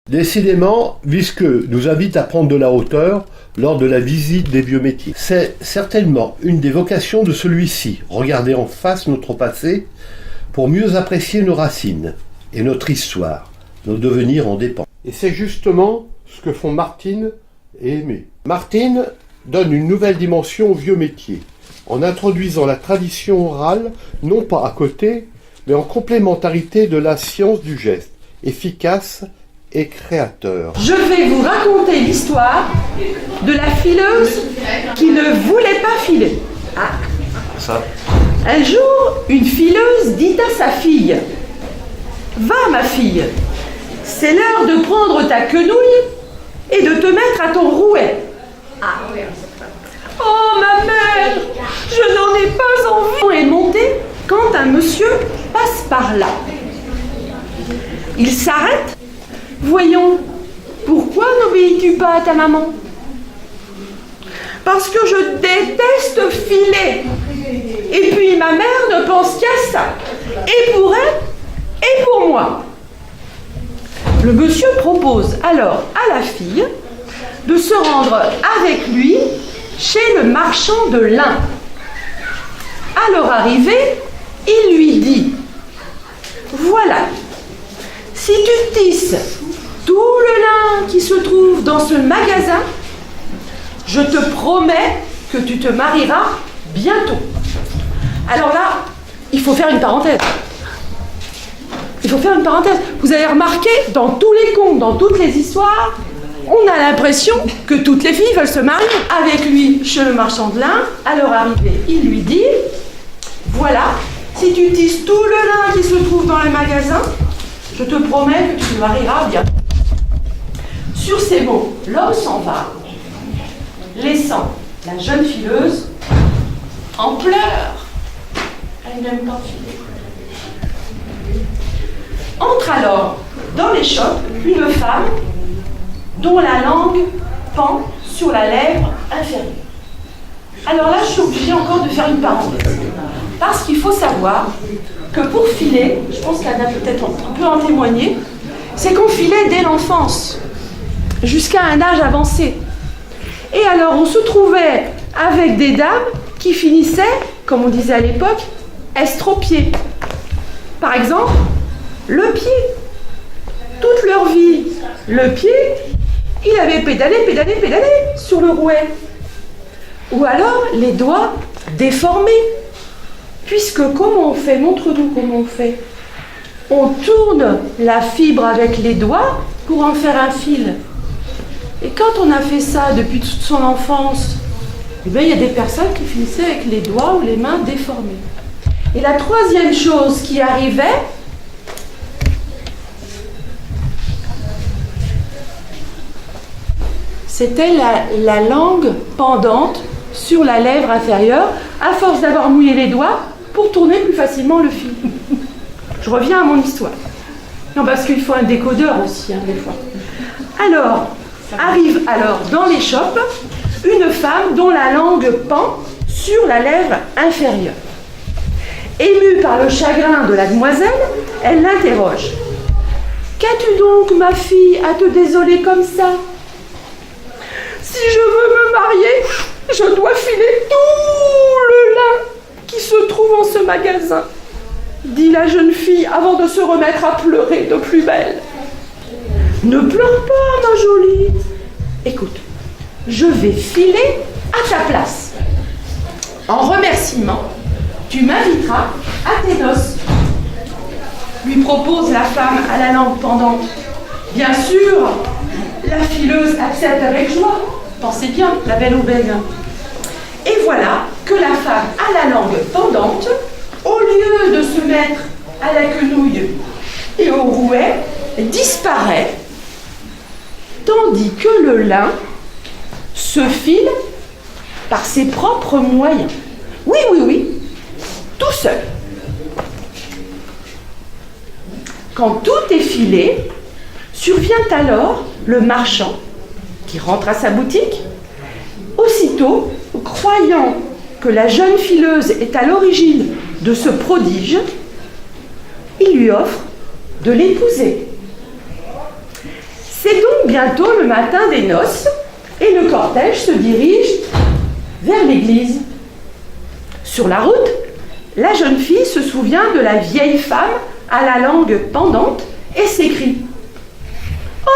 Décidément, Visque nous invite à prendre de la hauteur lors de la visite des vieux métiers. C'est certainement une des vocations de celui-ci, regarder en face notre passé pour mieux apprécier nos racines et notre histoire. Nos devenirs en dépendent. Et c'est justement ce que font Martine et Aimé. Martine donne une nouvelle dimension au vieux métier, en introduisant la tradition orale, non pas à côté, mais en complémentarité de la science du geste, efficace et créateur. Je vais vous raconter l'histoire de la fileuse qui ne voulait pas filer. Ah. Ça. Un jour, une fileuse dit à sa fille: « Va, ma fille, c'est l'heure de prendre ta quenouille et de te mettre à ton rouet. » Ah. Oh, ma mère, je n'en ai pas envie. Elle est montée quand un monsieur passe par là. Il s'arrête. « Voyons, pourquoi n'obéis-tu pas à ta maman ?»« Parce que je déteste filer. Et puis ma mère ne pense qu'à ça. Et pour elle, et pour moi. » Le monsieur propose alors à la fille de se rendre avec lui chez le marchand de lin. À leur arrivée, il lui dit: « Voilà, si tu tisses tout le lin qui se trouve dans ce magasin, je te promets que tu te marieras bientôt. » Alors là, il faut faire une parenthèse. Il faut faire une parenthèse. Vous avez remarqué, dans tous les contes, dans toutes les histoires, on a l'impression que toutes les filles veulent se marier. Avec lui, chez le marchand de lin, à leur arrivée, il lui dit: « Voilà, si tu tisses tout le lin qui se trouve dans le magasin, je te promets que tu te marieras bientôt. » Sur ces mots, l'homme s'en va, laissant la jeune fileuse en pleurs. Elle n'aime pas filer. Entre alors dans l'échoppe une femme dont la langue pend sur la lèvre inférieure. Alors là, je suis obligée encore de faire une parenthèse. Parce qu'il faut savoir que pour filer, je pense qu'Anna peut-être peut en témoigner, c'est qu'on filait dès l'enfance, jusqu'à un âge avancé. Et alors, on se trouvait avec des dames qui finissaient, comme on disait à l'époque, estropiés. Par exemple, le pied. Toute leur vie, le pied, il avait pédalé sur le rouet. Ou alors, les doigts déformés. Puisque, comment on fait? Montre-nous comment on fait. On tourne la fibre avec les doigts pour en faire un fil. Et quand on a fait ça depuis toute son enfance, eh bien, il y a des personnes qui finissaient avec les doigts ou les mains déformées. Et la troisième chose qui arrivait, c'était la langue pendante sur la lèvre inférieure, à force d'avoir mouillé les doigts pour tourner plus facilement le fil. Je reviens à mon histoire. Non, parce qu'il faut un décodeur aussi, des fois. Alors, arrive alors dans l'échoppe une femme dont la langue pend sur la lèvre inférieure. Émue par le chagrin de la demoiselle, elle l'interroge. « Qu'as-tu donc, ma fille, à te désoler comme ça ? Si je veux me marier, je dois filer tout le lin qui se trouve en ce magasin, » dit la jeune fille avant de se remettre à pleurer de plus belle. « Ne pleure pas, ma jolie. Écoute, je vais filer à ta place. En remerciement, tu m'inviteras à tes noces. » lui propose la femme à la langue pendante. Bien sûr, la fileuse accepte avec joie. Pensez bien, la belle aubaine. Et voilà que la femme à la langue pendante, au lieu de se mettre à la quenouille et au rouet, disparaît, tandis que le lin se file par ses propres moyens. Oui, tout seul. Quand tout est filé, survient alors le marchand qui rentre à sa boutique. Aussitôt, croyant que la jeune fileuse est à l'origine de ce prodige, il lui offre de l'épouser. C'est donc bientôt le matin des noces et le cortège se dirige vers l'église. Sur la route, la jeune fille se souvient de la vieille femme à la langue pendante et s'écrie « Oh,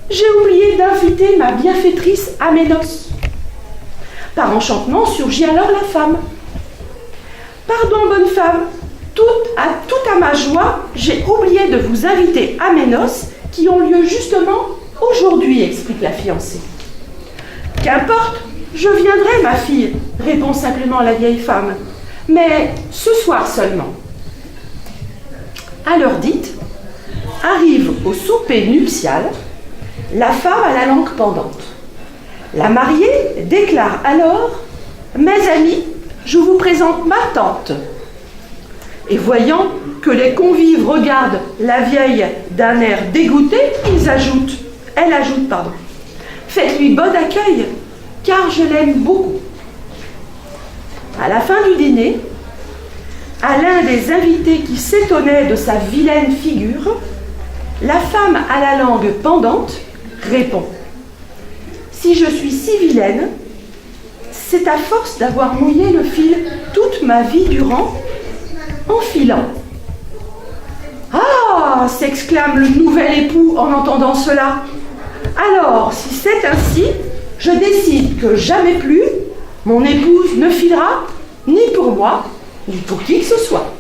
j'ai oublié d'inviter ma bienfaitrice à mes noces. » Par enchantement surgit alors la femme. « Pardon, bonne femme, tout à ma joie, j'ai oublié de vous inviter à mes noces qui ont lieu justement aujourd'hui, explique la fiancée. Qu'importe, je viendrai, ma fille, répond simplement la vieille femme, mais ce soir seulement. À l'heure dite, arrive au souper nuptial la femme à la langue pendante. La mariée déclare alors « Mes amis, je vous présente ma tante. » Et voyant que les convives regardent la vieille d'un air dégoûté, elle ajoute « Faites-lui bon accueil, car je l'aime beaucoup. » À la fin du dîner, à l'un des invités qui s'étonnait de sa vilaine figure, la femme à la langue pendante répond « Si je suis si vilaine, c'est à force d'avoir mouillé le fil toute ma vie durant en filant. » « Ah !» s'exclame le nouvel époux en entendant cela. « Alors, si c'est ainsi, je décide que jamais plus mon épouse ne filera, ni pour moi, ni pour qui que ce soit. »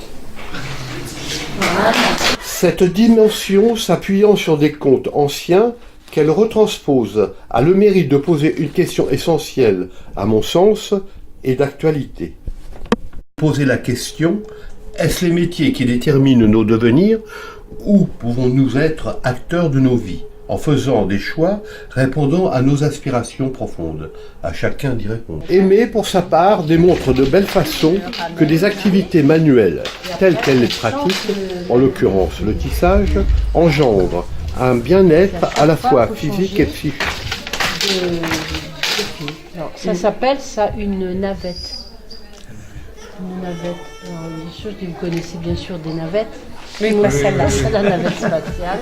Cette dimension s'appuyant sur des contes anciens qu'elle retranspose a le mérite de poser une question essentielle, à mon sens, et d'actualité. Poser la question, est-ce les métiers qui déterminent nos devenirs ou pouvons-nous être acteurs de nos vies, en faisant des choix répondant à nos aspirations profondes? À chacun d'y répondre. Aimé, pour sa part, démontre de belle façon que des activités manuelles, telles qu'elles les pratiquent, en l'occurrence le tissage, engendrent un bien-être à la fois physique et psychique. Alors, ça s'appelle une navette. Une navette. Alors, bien sûr, vous connaissez bien sûr des navettes. Oui, pas celle-là. C'est la navette spatiale.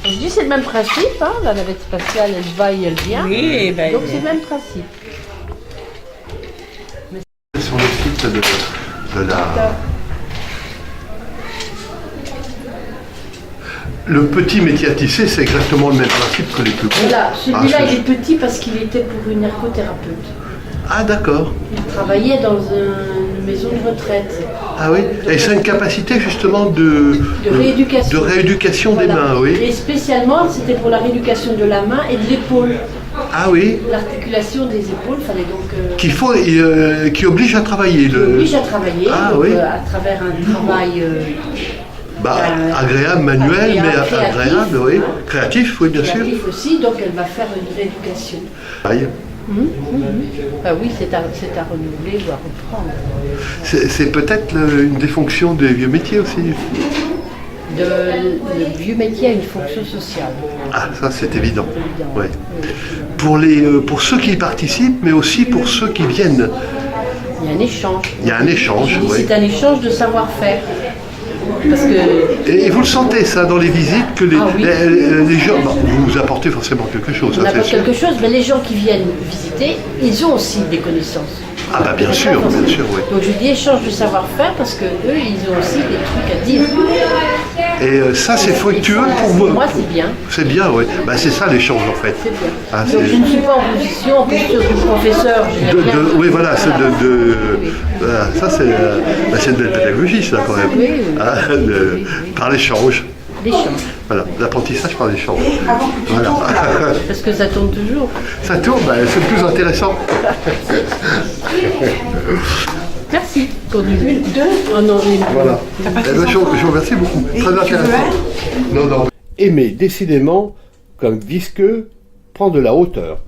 Je dis c'est le même principe, hein, la navette spatiale, elle va et elle vient. Oui, ben, donc c'est le même principe. Sur le site de la... Le petit métier à tisser, c'est exactement le même principe que les plus gros. Voilà, celui-là Ah, il est petit parce qu'il était pour une ergothérapeute. Ah d'accord. Il travaillait dans une maison de retraite. Ah oui. Et c'est une capacité justement de rééducation. De rééducation Voilà. des mains, oui. Et spécialement, c'était pour la rééducation de la main et de l'épaule. Ah oui. L'articulation des épaules, fallait donc... Qui oblige à travailler. Qui oblige à travailler, Ah donc, oui. à travers un travail... agréable, manuel, mais créatif, agréable, oui. hein. Créatif, oui, bien sûr. Créatif aussi, donc elle va faire une rééducation. Aïe. Ah oui, c'est à renouveler ou à reprendre. C'est peut-être une des fonctions des vieux métiers aussi. Le vieux métier a une fonction sociale. Ah, ça c'est évident. C'est évident. Ouais. Pour ceux qui y participent, mais aussi pour ceux qui viennent. Il y a un échange. Il y a un échange, oui. C'est un échange de savoir-faire. Parce que... Et vous le sentez ça dans les visites que les gens, vous vous apportez forcément quelque chose. On ça, apporte c'est sûr. quelque chose, mais les gens qui viennent visiter, ils ont aussi des connaissances. Ah bah bien sûr, oui. Donc je dis échange de savoir-faire parce que eux, ils ont aussi des trucs à dire. Et ça c'est fructueux pour vous. Pour moi, c'est bien. C'est bien, oui. Bah, c'est ça l'échange en fait. C'est bien. Ah, Donc je ne suis pas en position, en posture de professeur. Je n'ai rien. oui, voilà, c'est voilà, ça c'est de la pédagogie, ça quand même. Oui, oui. Ah, par l'échange. L'échange. Voilà, l'apprentissage par l'échange. Voilà. Parce que ça tourne toujours. Ça tourne, c'est le plus intéressant. Merci. Pour du deux. Oh non, Voilà. Je vous remercie beaucoup. Très intéressant. Non. Aimer décidément, comme visqueux, prend de la hauteur.